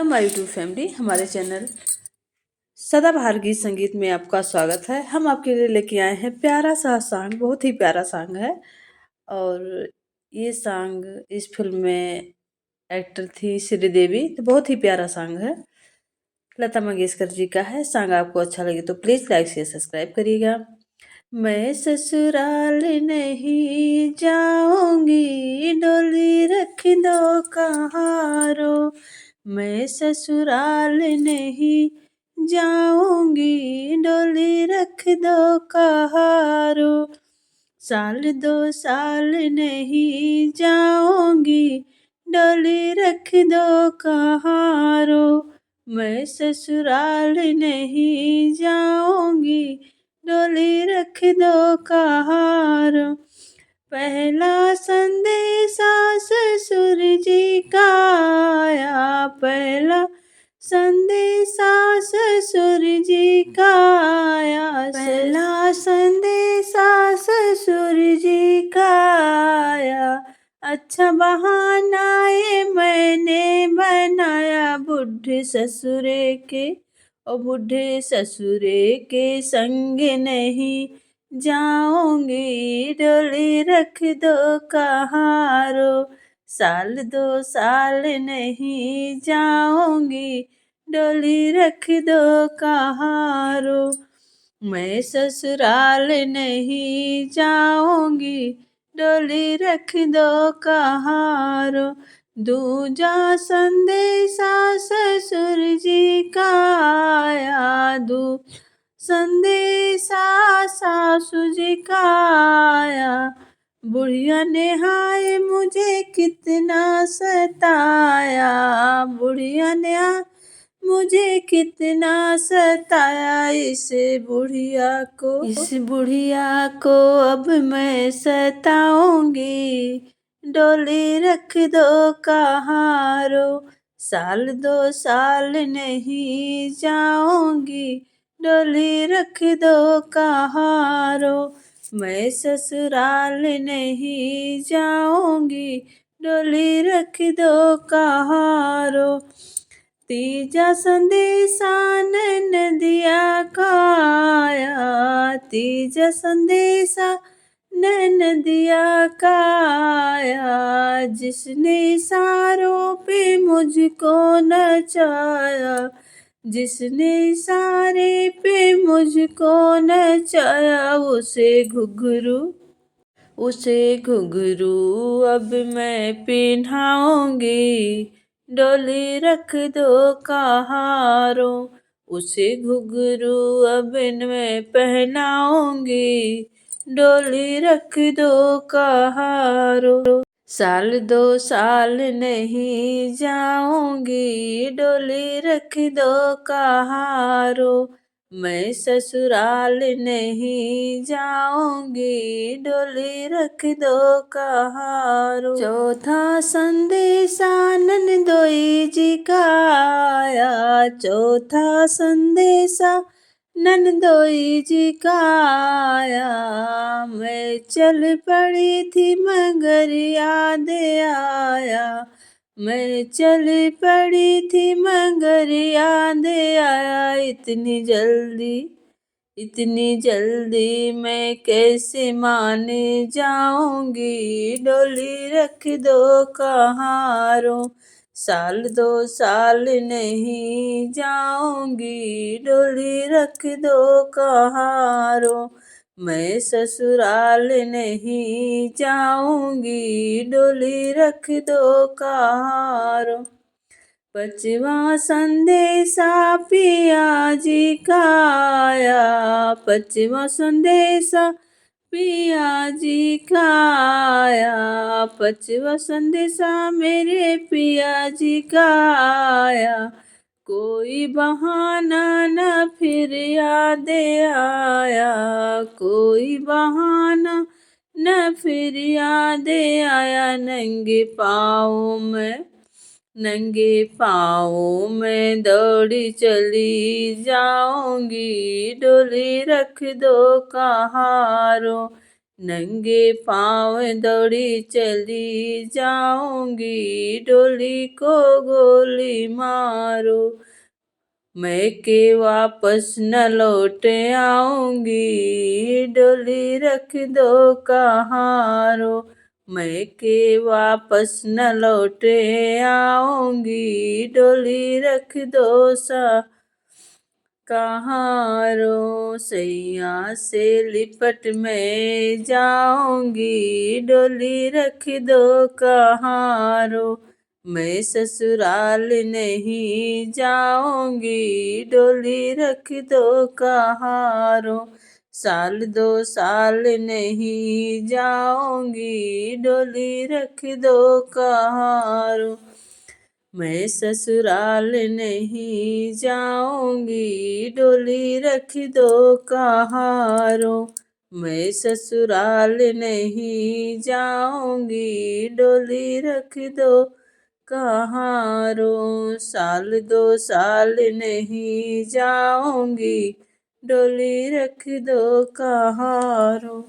Hello my YouTube family, हमारे channel सदाबहार गीत संगीत में आपका स्वागत है। हम आपके लिए लेके आए हैं प्यारा सा सॉन्ग, बहुत ही प्यारा सॉन्ग है। और ये सॉन्ग इस फिल्म में एक्टर थी श्रीदेवी, तो बहुत ही प्यारा सॉन्ग है। लता मंगेशकर जी का है। सॉन्ग आपको अच्छा लगे तो प्लीज़ लाइक शेयर सब्सक्राइब करिएगा। मैं ससुराल नहीं जाऊंगी, डोली रख दो कहारो। मैं ससुराल नहीं जाऊंगी, डोली रख दो कहारो। साल दो साल नहीं जाऊंगी, डोली रख दो कहारो। मैं ससुराल नहीं जाऊंगी, डोली रख दो कहारो। पहला संदेशा ससुर जी का आया, पहला संदेशा ससुर जी का आया। पहला संदेशा ससुर जी का आया। अच्छा बहाना ये मैंने बनाया, बुढ़े ससुरे के और बुढ़े ससुरे के संग नहीं जाऊंगी, डोली रख दो कहारो। साल दो साल नहीं जाऊंगी, डोली रख दो कहारो। मैं ससुराल नहीं जाऊंगी, डोली रख दो कहारो। दूजा संदेशा ससुर जी का आया, संदेशा सासू जी का आया। बुढ़िया ने हाय मुझे कितना सताया, बुढ़िया ने मुझे कितना सताया। इस बुढ़िया को अब मैं सताऊंगी, डोली रख दो कहारो। साल दो साल नहीं जाऊंगी, डोली रख दो कहारो। मैं ससुराल नहीं जाऊंगी, डोली रख दो कहारो। तीजा संदेशा ननदिया का आया, तीजा संदेशा ननदिया का आया। जिसने इशारों पे मुझको नचाया, जिसने इशारे पे मुझको नचाया। उसे घुंघरू अब मैं पिन्हाऊंगी, डोली रख दो कहारो। उसे घुंघरू अब मैं पहनाऊंगी, डोली रख दो कहारो। साल दो साल नहीं जाऊंगी, डोली रख दो कहारो। मैं ससुराल नहीं जाऊंगी, डोली रख दो कहारो। चौथा संदेशा ननदोई जी का आया, चौथा संदेशा ननदोई जी का आया। मैं चल पड़ी थी मगर याद आया, मैं चल पड़ी थी मगर याद आया। इतनी जल्दी मैं कैसे मान जाऊंगी, डोली रख दो कहारो। साल दो साल नहीं जाऊंगी, डोली रख दो कहारो। मैं ससुराल नहीं जाऊंगी, डोली रख दो कहारो। पचवा संदेशा पिया जी का आया, पचवा संदेशा पिया जी का आया। पचवा संदेशा मेरे पिया जी का आया। कोई बहाना न फिर याद आया, कोई बहाना न फिर याद आया। नंगे पाँव में दौड़ी चली जाऊंगी, डोली रख दो कहारो। नंगे पाँव दौड़ी चली जाऊंगी, डोली को गोली मारो, मैं के वापस न लौट आऊंगी, डोली रख दो कहाँ रो, मैं के वापस न लौट आऊंगी, डोली रख दो सा कहाँ रो, सैया से लिपट मैं जाऊंगी, डोली रख दो कहाँ रो, मैं ससुराल नहीं जाऊंगी, डोली रख दो कहाँ रो, साल 2 साल नहीं जाऊंगी, डोली रख दो कहाँ रो, मैं ससुराल नहीं जाऊंगी, डोली रख दो कहाँ रो, मैं ससुराल नहीं जाऊंगी, डोली रख दो कहाँ रो, साल 2 साल नहीं जाऊंगी, डोली रख दो कहाँ रो।